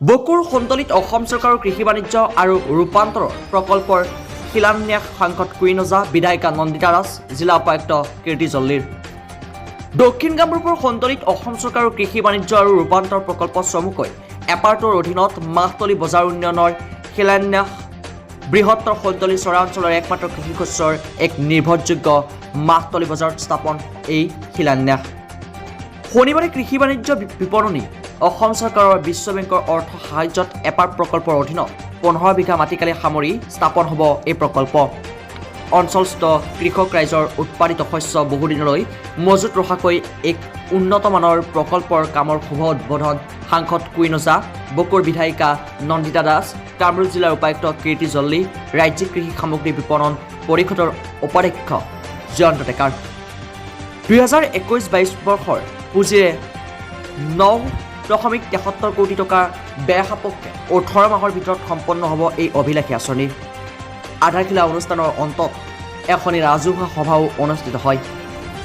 বকুৰ সন্তলিত অসম চৰকাৰৰ কৃষি বাণিজ্য আৰু ৰূপান্তৰ প্ৰকল্পৰ শিলান্যাস সাংসদ কুইন ওজা, বিধায়িকা নন্দিতা দাস, জিলা উপায়ুক্ত কীৰ্তি জল্লিৰ। দক্ষিণ কামৰূপৰ সন্তলিত অসম চৰকাৰৰ কৃষি বাণিজ্য আৰু ৰূপান্তৰ প্ৰকল্প চমুকৈ এপাৰ্টৰ অধীনত মাহতলী বজাৰ উন্নয়নৰ শিলান্যাস। বৃহত্তৰ সন্তলী চৰাঞ্চলৰ একমাত্ৰ কৃষি শস্যৰ এক নিৰ্ভৰযোগ্য মাহতলী বজাৰত স্থাপন এই শিলান্যাস। শনিবাৰে কৃষি বাণিজ্য বিপণনী অসম চৰকাৰৰ বিশ্ব বেংকৰ অৰ্থ সাহায্যত এপাৰ্ট প্ৰকল্পৰ অধীনত 15 বিঘা মাটিকালি সামৰি স্থাপন হ'ব এই প্ৰকল্প। অঞ্চলস্থ কৃষক ৰাইজৰ উৎপাদিত শস্য বহুদিনলৈ মজুত ৰখাকৈ এক উন্নতমানৰ প্ৰকল্পৰ কামৰ শুভ উদ্বোধন সাংসদ কুইন ওজা, বকুৰ বিধায়িকা নন্দিতা দাস, কামৰূপ জিলাৰ উপায়ুক্ত কীৰ্তি জল্লি, ৰাজ্যিক কৃষি সামগ্ৰী বিপণন পৰিষদৰ উপাধ্যক্ষ জয়ন্ত ডেকাৰ। 2021-22 বৰ্ষৰ পুঁজিৰে 9.73 কোটি টকাৰ ব্যয় সাপেক্ষে 18 মাহৰ ভিতৰত সম্পন্ন হ'ব এই অভিলাষী আঁচনি। আধাৰশিলা অনুষ্ঠানৰ অন্তত এখনি ৰাজহুৱা সভাও অনুষ্ঠিত হয়।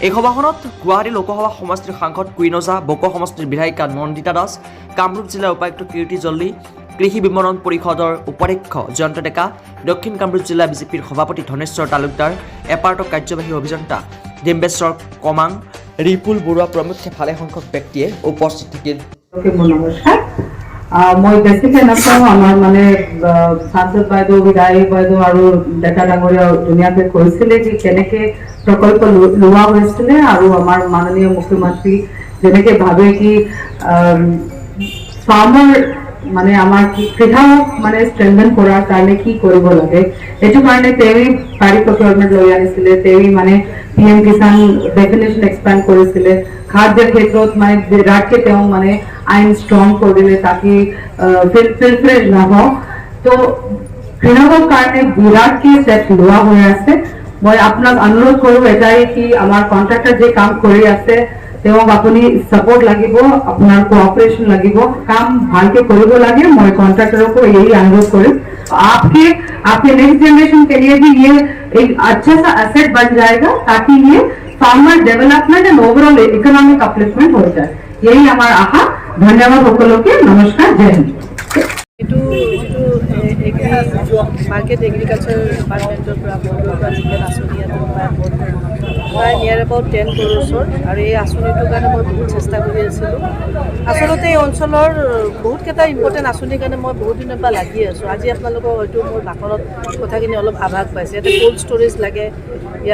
এই সভাখনত গুৱাহাটী লোকসভা সমষ্টিৰ সাংসদ কুইন ওজা, বকো সমষ্টিৰ বিধায়িকা নন্দিতা দাস, কামৰূপ জিলাৰ উপায়ুক্ত কীৰ্তি জল্লি, কৃষি বিপণন পৰিষদৰ উপাধ্যক্ষ জয়ন্ত ডেকা, দক্ষিণ কামৰূপ জিলা বিজেপিৰ সভাপতি ধনেশ্বৰ তালুকদাৰ, এপাৰ্টৰ কাৰ্যবাহী অভিযন্তা ডিম্বেশ্বৰ কমাং, ৰিপুল বৰুৱা প্ৰমুখ্যে ভালেসংখ্যক ব্যক্তিয়ে উপস্থিত থাকিল। নমস্কাৰ, মই বেছিকে নাপাওঁ। আমাৰ মানে সাংসদ বাইদেউ, বিধায়ক বাইদেউ আৰু ডেকা ডাঙৰীয়া ধুনীয়াকে কৈছিলে যে কেনেকে প্ৰকল্প লোৱা হৈছিলে আৰু আমাৰ মাননীয় মুখ্যমন্ত্ৰী যেনেকে ভাবে কি ফাৰ্মাৰ মানে আমাৰ কৃষক মানে ষ্ট্ৰেংথেন কৰাৰ কাৰণে কি কৰিব লাগে, এইটো কাৰণে তেওঁ পাৰি প্ৰকিউৰমেণ্ট লৈ আনিছিলে। তেওঁ মানে PM কিষাণ ডেফিনেশ্যন এক্সপেণ্ড কৰিছিলে। খাদ্যৰ ক্ষেত্ৰত মানে বিৰাটকে তেওঁ মানে আইন ষ্ট্ৰং কৰিলে তাকি ফিল্ট্ৰেজ নহওক। তো কৃষকৰ কাৰণে বিৰাটকে ষ্টেপ লোৱা হৈ আছে। মই আপোনাক অনুৰোধ কৰোঁ এটাই কি আমাৰ কণ্ট্ৰেক্টৰ যে কাম কৰি আছে তেওঁক আপুনি সাপোৰ্ট লাগিব, আপনাৰ কোঅপাৰেশন লাগিব, কাম ভালকে কৰিব লাগে। मैं कॉन्ट्रैक्टरों को यही अनुरोध करूँ, आपके नेक्स्ट जनरेशन के लिए भी ये एक अच्छा सा एसेट बन जाएगा ताकि ये farmer development and overall economic upliftment हो जाए। यही हमारा आशा। धन्यवाद সকলো के, नमस्कार, जय हिंद। मार्केट एग्रिकालचार डिपार्टमेंटर प्राय नियर अबाउट 10 करोड़ और ये आँचनिटर कारण मैं बहुत चेष्टा कर आसलते अंचल बहुतकेटा इम्पर्टेन्ट आँचनिर कारण मैं बहुत दिन लगी आसो। आज अपना हयतो मोर भाषणत कथाखिनि अलप आभास पाइছে। इतना कोल्ड स्टोरेज लगे,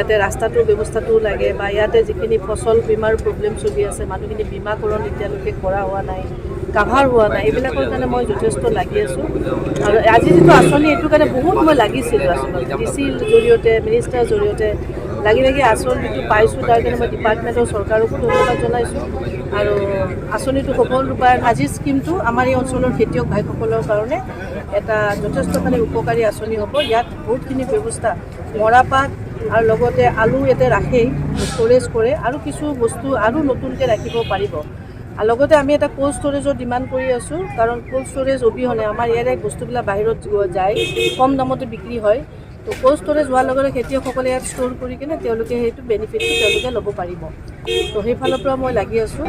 इते रास्ताटोर व्यवस्थाटो लगे, इते जिखिनि फसल बीमार प्रब्लेम चलि आछे, मानुखिनि बीमाकरण एतियाলৈকে কৰা হোৱা নাই, কাভাৰ হোৱা নাই, এইবিলাকৰ কাৰণে মই যথেষ্ট লাগি আছোঁ। আৰু আজি যিটো আঁচনি এইটো কাৰণে বহুত মই লাগিছিলোঁ। আচলতে ডিচিৰ জৰিয়তে, মিনিষ্টাৰৰ জৰিয়তে লাগি আঁচনি যিটো পাইছোঁ তাৰ কাৰণে মই ডিপাৰ্টমেণ্টৰ চৰকাৰকো ধন্যবাদ জনাইছোঁ। আৰু আঁচনিটো সফল ৰূপায়ণ আজিৰ স্কিমটো আমাৰ এই অঞ্চলৰ খেতিয়ক ভাইসকলৰ কাৰণে এটা যথেষ্ট মানে উপকাৰী আঁচনি হ'ব। ইয়াত বহুতখিনি ব্যৱস্থা, মৰাপাট আৰু লগতে আলু ইয়াতে ৰাখেই ষ্ট'ৰেজ কৰে আৰু কিছু বস্তু আৰু নতুনকৈ ৰাখিব পাৰিব। আৰু লগতে আমি এটা কোল্ড ষ্ট'ৰেজৰ ডিমাণ্ড কৰি আছোঁ, কাৰণ কোল্ড ষ্ট'ৰেজ অবিহনে আমাৰ ইয়াৰে বস্তুবিলাক বাহিৰত যায়, কম দামতে বিক্ৰী হয়। তো কোল্ড ষ্ট'ৰেজ হোৱাৰ লগে খেতিয়কসকলে ইয়াত ষ্ট'ৰ কৰি কিনে তেওঁলোকে সেইটো বেনিফিটটো তেওঁলোকে ল'ব পাৰিব। তো সেইফালৰ পৰা মই লাগি আছোঁ।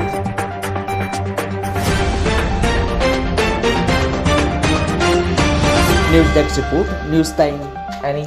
News desk report, news time any.